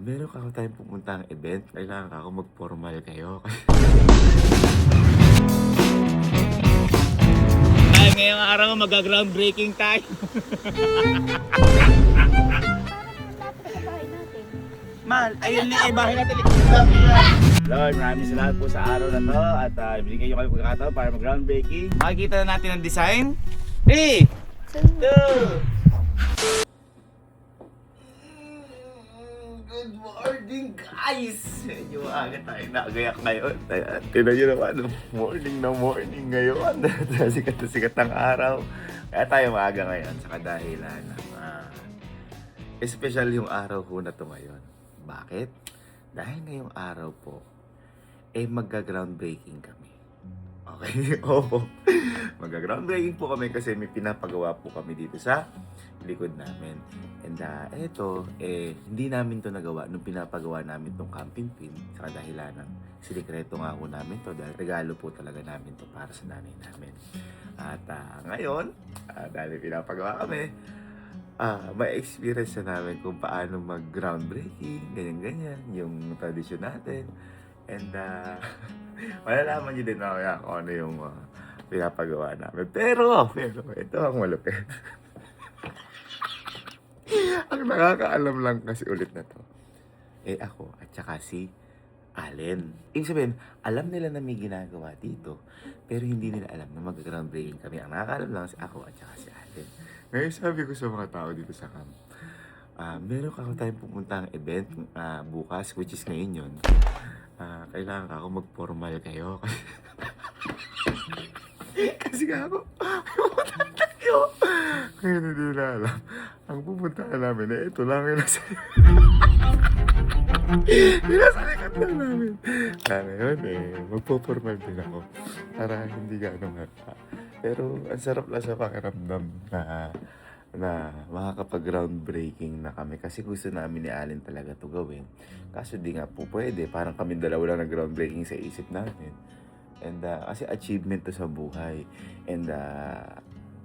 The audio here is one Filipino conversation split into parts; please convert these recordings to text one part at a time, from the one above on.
Meron ka tayong pupuntang event, kailangan ka ako mag-formal kayo. Ay, ngayong araw mag-groundbreaking tayo. Mal, ayun na yung bahay natin. Lord, maraming salamat po sa araw na to at binigyan nyo kami pagkakataon para mag-groundbreaking. Makikita na natin ang design. 3, 2, Good morning, guys! Medyo maaga tayo nagayak ngayon. Tinan nyo naman, morning na morning ngayon. Sikat na sikat ng araw. Kaya tayo maaga ngayon sa kadahilan ng special yung araw ko na to ngayon. Bakit? Dahil ngayong araw po, magga-groundbreaking kami. Okay? Opo. Magga-groundbreaking po kami kasi may pinapagawa po kami dito sa likod namin. And eto, hindi namin to nagawa nung pinapagawa namin tong camping pin sa kadahilan ng sinikreto nga po namin to dahil regalo po talaga namin to para sa nanay namin. At ngayon, dahil pinapagawa kami, may experience na namin kung paano mag-groundbreaking, ganyan-ganyan, yung tradisyon natin. And malalaman nyo din mamaya kung ano yung pinapagawa namin. Pero ito ang malupit. Ang nakakaalam lang kasi ulit na to, ako at saka si Allen. Ibig sabihin, alam nila na may ginagawa dito, pero hindi nila alam na mag-groundbreaking kami. Ang nakakaalam lang si ako at saka si Allen. Ngayon sabi ko sa mga tao dito sa camp, meron ka tayong pupuntang event bukas, which is ngayon yun. Kailangan ka ako mag-formal kayo. Kasi nga ako, pupunta tayo. Ngayon hindi nila alam. Ang pupuntahan namin ito lang yung nasa likod lang namin. Ngayon magpo-formal din ako para hindi gano'ng hata. Pero ang sarap lang sa pakiramdam na makakapag-groundbreaking na kami kasi gusto namin ni Allen talaga to gawin. Kaso di nga po pwede, parang kami dalawa lang nag-groundbreaking sa isip namin. And kasi achievement to sa buhay. And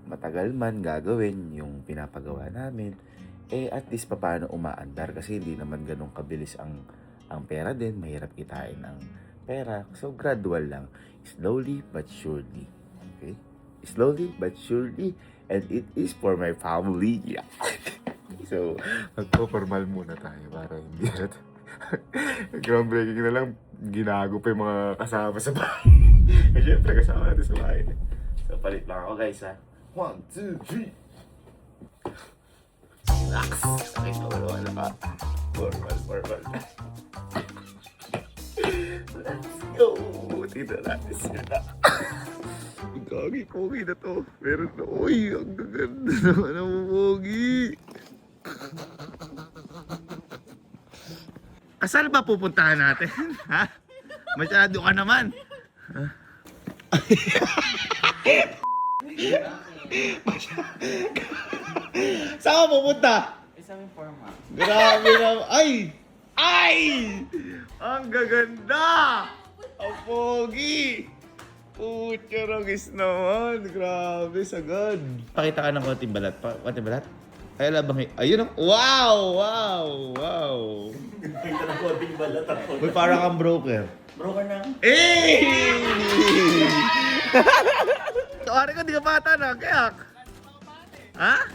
matagal man gagawin yung pinapagawa namin, at least paano umaandar kasi hindi naman ganun kabilis ang pera din, mahirap kitain ang pera. So gradual lang, slowly but surely. Okay? Slowly but surely, and it is for my family. Yeah. So, magpo-formal muna tayo para hindi natin groundbreaking na lang, ginago pa yung mga kasama sa bahay. Eh, syempre, kasama natin sa bahay. So, palit lang ako guys ha. 1, 2, 3. Relax. Sakit na wala ka. Formal. Let's go. Tito natin sila. Pogi na to. Meron na. Uy, ang gaganda naman ang pogi. Saan ba pupuntahan natin? Ha? Masyado ka naman. Ha? Saan ka pupunta? Isang forma. Grabe naman. Ay! Ang gaganda! Ang pogi! Pucharagis naman. Grabe, sagad. Pakita ka ng konting balat. Konting balat? Ay, labang ayun ang... Wow! Pakita ng konting balat ako. Uy, parang kang broker. Broker na. Tuwari ko, di ka bata na. Kayak. Ha?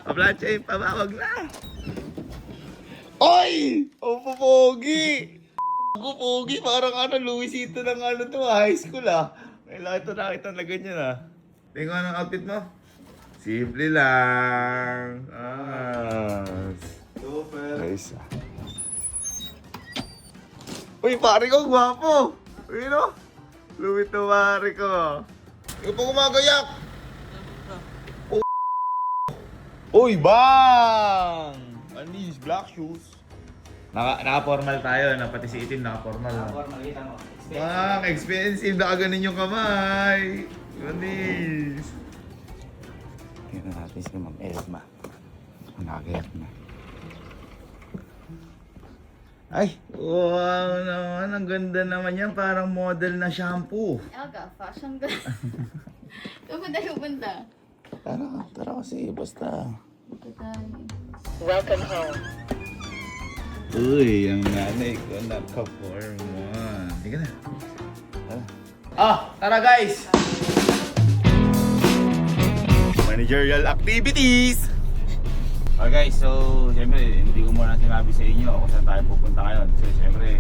Bloodchain pa ba? Wag na. Oy! Ang pogi! Ang pogi, parang Luisito ng to, high school Kailangan ito nakita na ganyan Tingnan ang outfit mo. Simple lang. Super. Nice Uy, pare ko, gwapo. Uy, no? Louis to, pare ko. Ikaw pa gumagayak. Uy, bang! Anis, black shoes. Naka-formal tayo, pati si Itin naka-formal. Formal, kita mo. Bang, expensive, nakaganin yung kamay. Anis. Tingnan natin si Ma'am Edma. Nakagayak na. Ay, wow naman. Ang ganda naman yan. Parang model na shampoo. Aga, fashion ka. Pupunta. Tara kasi. Basta. Ito tayo. Welcome home. Uy, ang nanay ko naka-forma. Sige na. Tara guys! Managerial activities! Okay guys, so siyempre hindi ko muna sinabi sa inyo kung saan tayo pupunta ngayon. So siyempre,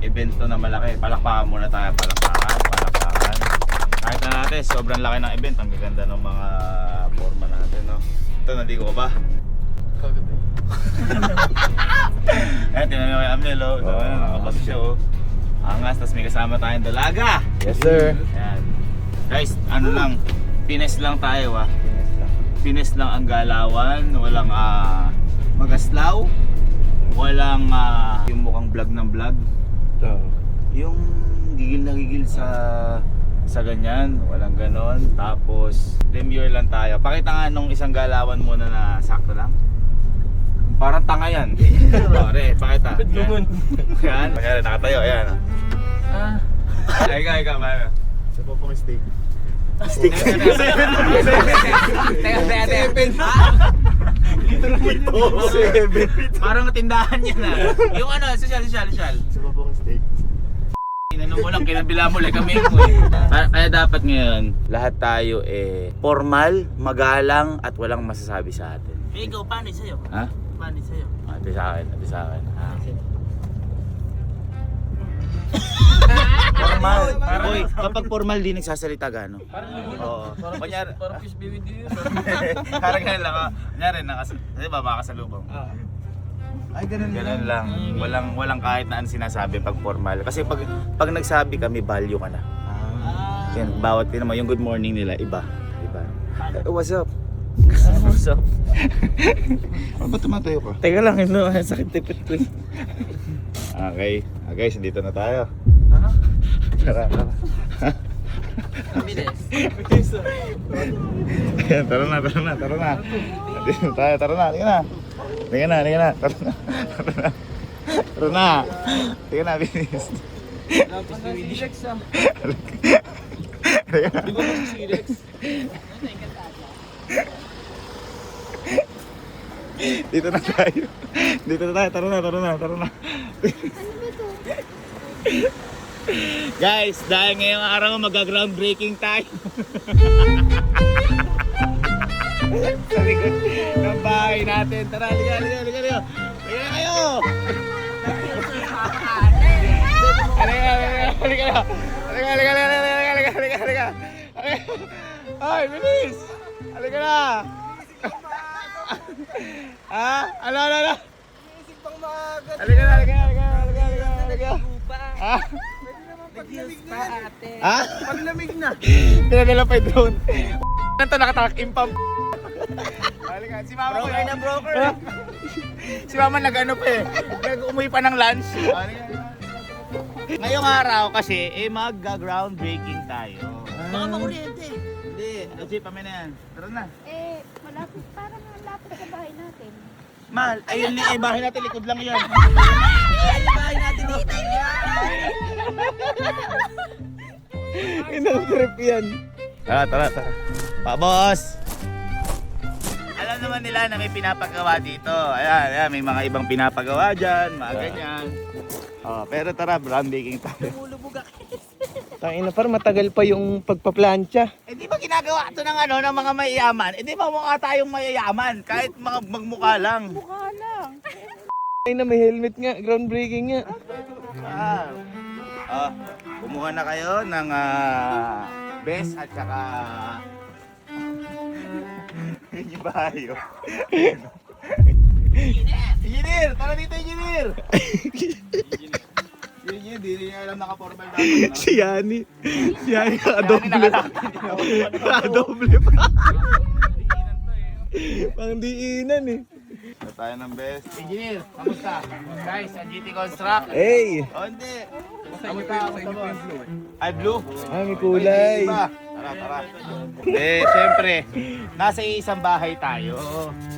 event to na malaki. Palakpakan muna tayo, palakpakan. Kahit na natin, sobrang laki ng event. Ang gaganda ng mga forma natin, no? Ito, naligo ko ba? Ayan, tinan nyo kay Amnel, oh. Ito, nakabasa siya, oh. Angas, tas may kasama tayong dalaga. Yes, sir. Ayan. Guys, ano lang, Pines lang tayo, ah. Pines lang ang galawan, walang magaslaw, walang yung mukhang vlog ng vlog. Yung gigil na gigil sa ganyan, walang ganon. Tapos, demure lang tayo. Pakita nga nung isang galawan muna na sakto lang. Parang tanga yan. Pare, pakita. Yan. Yan. Yan, nakatayo, ayan. Ikaw, paano? Sa po pong steak. Stick. Seven. Parang tindahan yan ah. Yung ano, social. Sa po pong steak. Inano mo lang, kinabila mo lang kami mo eh. Kaya dapat ngayon, lahat tayo formal, magalang at walang masasabi sa atin. Ikaw, paano sa'yo? Ha? Paano sa'yo? Ate sa akin. Formal. Boy, kapag formal din nagsasalita gano. Oo. Kunyari, Parang fish BBD yun. parang ganun lang. Kunyari, di ba makakasalubong? Ay, ganun Ganun lang. Walang kahit na ano sinasabi pag formal. Kasi pag nagsabi kami, value ka na. Yan, bawat din naman yung good morning nila, iba. What's up? What's up? Ano ba tumatayo ka? Teka lang, sakit tipit ko eh. Okay. Guys, dito na tayo. Tara. Bilis. Ayan, tara na. Dito na tayo, tara na. Liga na. Tara na. Liga na, bilis. Silex ah. Liga na. Di ba mo si Silex? Dito na tayo, tara na. Guys, dahil ngayong araw mag-groundbreaking tayo. Sa likod ng bahay natin. Tara, liga. Liga na kayo. Halika. Ay, bilis. Halika na. Ano? Halika na. Nag-use pa ate. Paglamig na. Pinadala pa yung drone. Ito nakatakim pa. Halika, si mama ko Broker na broker. Si mama nag-ano pa eh. Nag-umuwi pa ng lunch. Ngayong araw kasi mag-groundbreaking tayo. Baka makuryente. Hindi, jeep kami na yan. Tara na. Malapit, parang malapit sa bahay natin. Mahal, ayun bahay natin, likod lang yan. Ay, bahay natin dito. Inang trip yan. Tara. Pa, boss! Alam naman nila na may pinapagawa dito. Ayan, may mga ibang pinapagawa dyan, mga ganyan. Pero tara, groundbreaking tayo. Lumulubog ako. Tangina, parang matagal pa yung pagpaplansya. Di ba ginagawa ito ng ng mga mayayaman? Di ba mukha tayong mayayaman? Kahit mga magmukha lang. Mukha lang. Tangina, may helmet nga, groundbreaking nga. Kumuha na kayo ng best at saka yung bahayo. Engineer! Tara dito, engineer! Engineer, di rin alam naka-formal dapat. Si Yani nakadoble pa. Pang diinan eh. Ito tayo ng best. Engineer, kamusta? Guys, ang GT Construct. Hey! Hindi. Kamusta boss? Ay, blue? May kulay. Tara. Siyempre, nasa isang bahay tayo.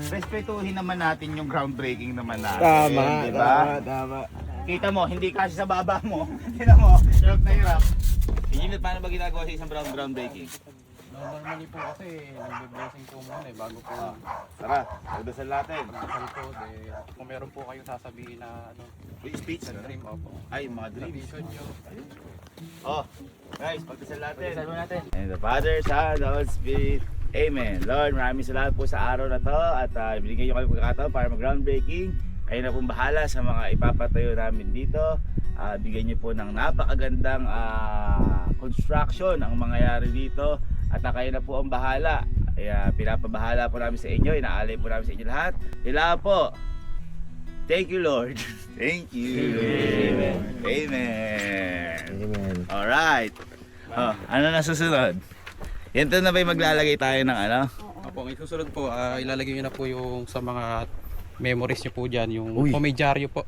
Respetuhin naman natin yung groundbreaking naman natin. Tama. Kita mo, hindi kasi sa baba mo. Tingnan mo, hirap na hirap. Engineer, paano ba ginagawa sa isang groundbreaking? Normally po kasi, nagbe-blessing po muna bago po Tara, magdasal natin. kasal po. Kung meron po kayong sasabihin na Speech, sa dream, opo. Ay, mga dreams. Vision nyo. Oh, guys, pagdasal natin. In the Father, Son, and Holy Spirit. Amen. Lord, maraming salamat po sa araw na to at binigyan nyo kami pagkakataon para mag-groundbreaking. Kayo na pong bahala sa mga ipapatayo namin dito. Bigyan nyo po ng napakagandang construction ang mangyayari dito. At kayo na po ang bahala. Kaya pinapabahala po namin sa inyo. Inaalay po namin sa inyo lahat. Kailangan po. Thank you, Lord. Thank you. Amen. Amen. Amen. Alright. Oh, ano na susunod? Yan to na ba yung maglalagay tayo ng ano? Opo, may susunod po, ilalagay nyo na po yung sa mga memories nyo po dyan, yung Uy. komedyaryo po.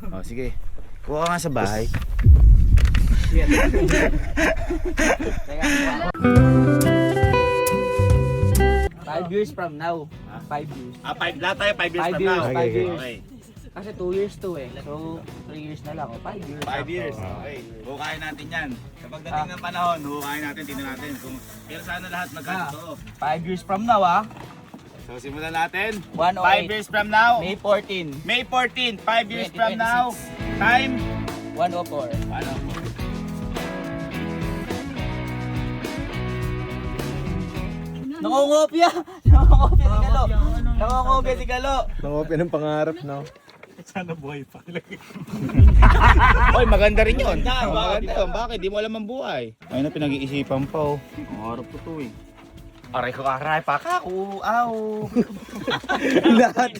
Oh, sige. Kuha ka nga sa bahay. 5 years from now. 5 years. 5 lahat tayo, 5 years Five from years, now. five years. Okay. Kasi 2 years to eh. So 3 years na lang. 5 years. 5 years. Okay. Hukayin natin yan. Kapag dating ng panahon, hukayin natin, tingnan natin kung pero sana lahat magkatotoo. 5 years from now ah. So simulan natin. 108. 5 years from now. May 14. May 14, 5 years from now. 2026. Time. 104. Ano? Nangongopya! Nangongopya si Galo! Nangongopya si Galo! Nangopya ng pangarap, no? Oy, maganda rin yun. Maganda yun. Bakit? Di mo alam ang buhay. Ayun na, pinag-iisipan pa oh. Ang harap ko to eh. Aray ko aray pa ka. Aw. Lahat.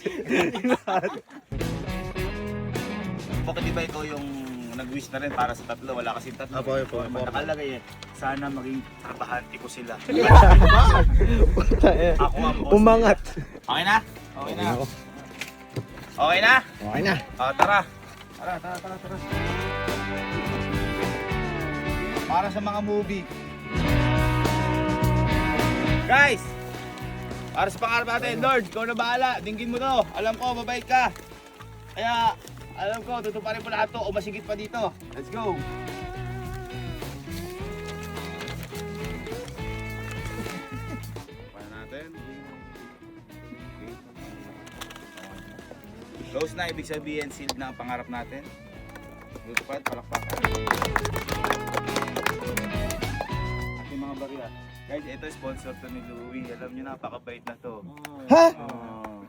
Bakit di ba ikaw yung nag-wish na rin para sa tatlo? Wala kasing tatlo. Apo, apo, apo. Nakalagay eh. Sana maging trabahante ko sila. Ako ang boss. Umangat. Okay na? Okay na. Okay na? Okay na. Tara. Tara. Para sa mga movie. Guys! Para sa pangarap natin, Lord, ikaw na bahala. Dinggin mo to. Alam ko, mabait ka. Kaya, alam ko, tutuparin mo lahat to o masigit pa dito. Let's go! Para natin. Close na, ibig sabihin, sealed na ang pangarap natin. Tutupad, palakpakan. Ating mga barya. Guys, ito sponsor to ni Louie. Alam nyo, napakabait na to. Ha? Oh.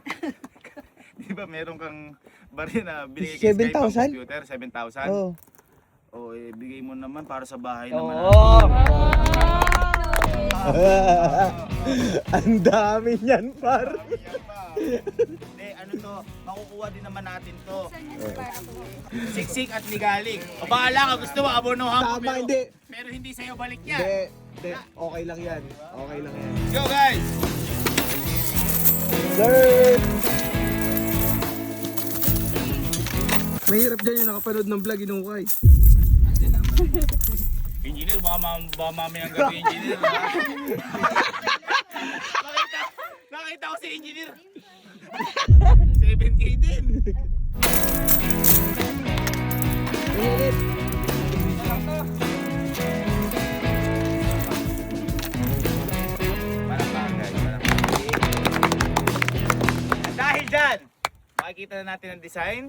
Di ba meron kang barya na binigay kay Sky pang 7,000? computer? 7,000? Oh. O, bigay mo naman para sa bahay naman. Oo! Ang dami niyan, par. Hindi, ano to, makukuha din naman natin to. Siksik at ligalig. O bahala ka, gusto mo, abonohan ko. Tama, hindi. Pero hindi sa'yo balik yan. Hindi. Okay lang yan. Okay lang yan. Let's go guys! Sir! Mahirap dyan yung nakapanood ng vlog, inukay. Engineer, baka mami ang gabi engineer. Nakita ko si engineer. 7K din. Dahil dyan, makikita na natin ang design.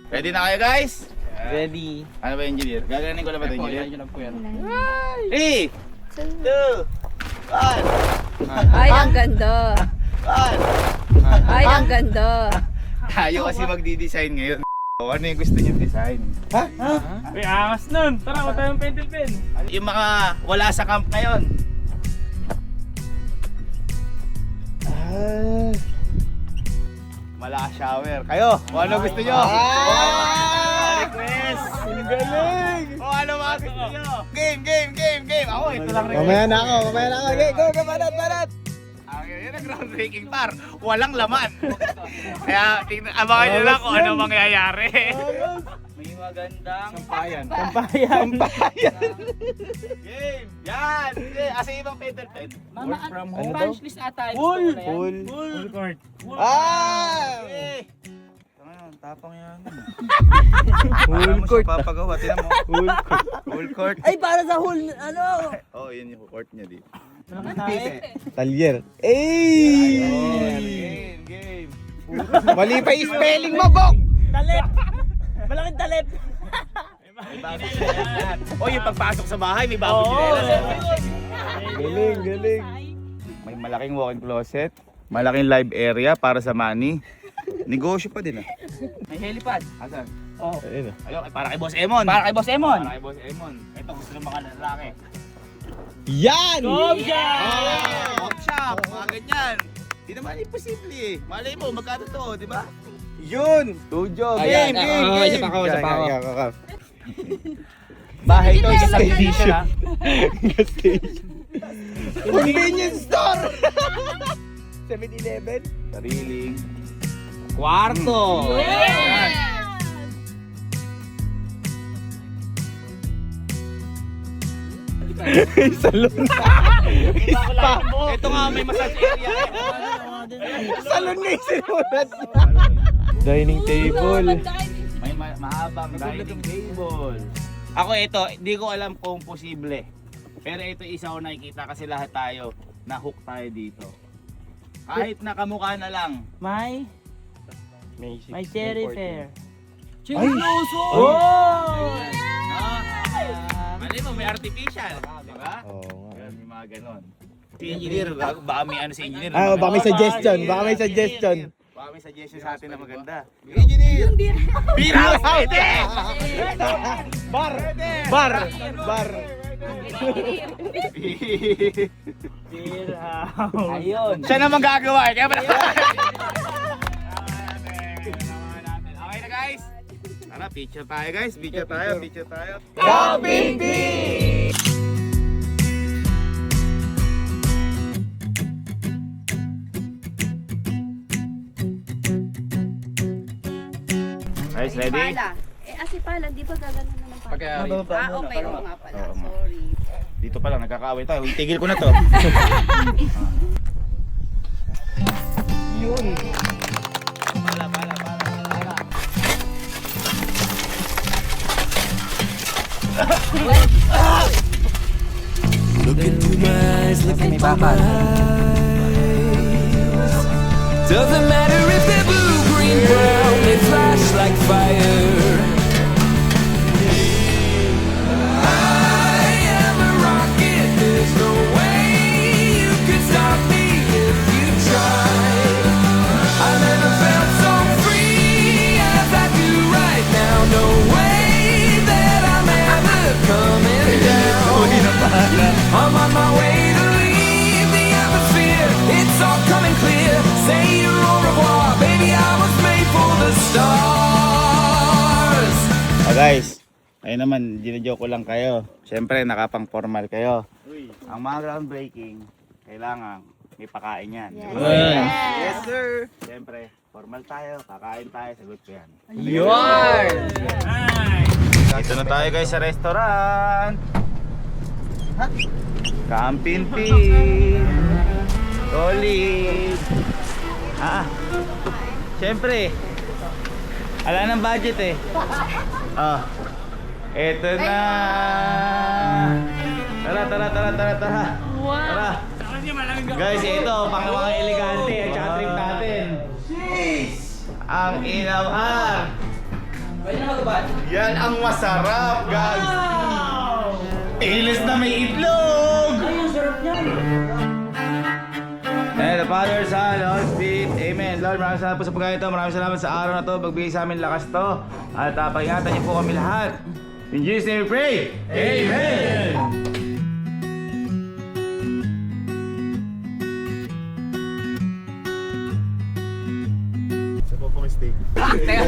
Ready na kayo guys? Ready. Ano ba engineer? Gaganin ko na ba ito engineer? Yan lang po yan. 3, 2, 1, Ay, ang ganda. 1. Ay, ang ganda. Tayo kasi magdi-design ngayon. Ano yung gusto niyo design? Uy, angas nun! Tara, wala tayong pentel pen! Yung mga wala sa camp ngayon. Mala shower. Kayo, kung ano gusto nyo? Request! Ang galing! O ano mga gusto nyo? Game! Ako, ito lang request. Mamaya na ako. Okay, go, banat! Yan ang groundbreaking par. Walang laman. Kaya abangan nyo lang kung ano mangyayari. May magandang Sampayan. Pampayan! Game! Yan! Sige, asa ibang petal pen? Mama, Ano punch to? list ata. Full Full court! Ah! Okay. Tapang yan. Full court. Papagawa, tinan mo. Full court. Ay, para sa whole, ano? Oh, yun yung court niya dito. Talyer. Ey! Game. Mali pa yung spelling mo, Bok! Talip! Malaking talip! May bago sinelas. Oh, yung pagpasok sa bahay, may bago sinelas. Galing. May malaking walk-in closet. Malaking live area para sa money. Negosyo pa din ah. May helipad. Asan? Ayun. Ayun, para kay Boss Emon. Para kay Boss Emon. Para kay Boss Emon. Ito, gusto ng mga lalaki. Yan! Come Hop shop, mga ganyan. Di naman imposible eh. Malay mo, magkano to, di ba? Yun! Studio, Ayan, game. isa pa ako. Bahay to, isa sa edition ha. Convenience store! 7-Eleven? Sariling. Kwarto! Salon. Ito nga, may massage area. Salon na yung sinulat niya. Dining table. May mahabang dining table. Ako ito, hindi ko alam kung posible. Pero ito isa ko nakikita kasi lahat tayo na-hook tayo dito. Kahit nakamukha na lang. May cherry fair. Ay! Oh! Malay mo, may artificial. Di ba? Oo nga. Yan, may mga ganon. Si engineer, baka may ano si engineer. Baka may suggestion. Baka may suggestion. Baka may suggestion sa atin na maganda. Engineer! Beer house! Pwede! Bar! Ayun. Siya naman gagawa. Kaya pala. Okay na guys. Tara, picture tayo guys. Picture tayo. Guys, ready? Pala. Si Pala, di ba gaganon na ng pala? Okay, oo nga pala. Oo nga. Sorry. Dito pa lang, nagkakaaway tayo. Tigil ko na to. Yun. Pala. Look into my eyes, look into my eyes. Doesn't matter if they're blue, green, brown, they flash like fire. I am a rocket, there's no way you can stop me if you try. I never felt so free as I do right now. No way that I'm ever coming down. I'm on my way to leave the atmosphere. It's all coming clear. Say your au revoir, baby. I was made for the stars. Guys, ayun naman, ginajoke ko lang kayo. Siyempre, nakapang formal kayo. Ang mga groundbreaking, kailangan may pakain yan. Yes, sir! Siyempre, formal tayo, kakain tayo, sagot ko yan. Yun! Dito na tayo guys sa restaurant. Kampin-pin. Solid. Siyempre, ala ng budget eh. Eto na. Tara. Tara. Guys, ito, pang mga elegante at saka trip natin. Ang inamhar. Yan ang masarap, guys. Ilis na may itlog. Ay, ang sarap niyan. And the Father, Son, Holy Spirit, Amen. Lord, maraming salamat po sa pagkain ito. Maraming salamat sa araw na to. Pagbigay sa amin lakas to. At pag-ingatan niyo po kami lahat. In Jesus' name we pray. Amen. Sa po pong steak. Teka.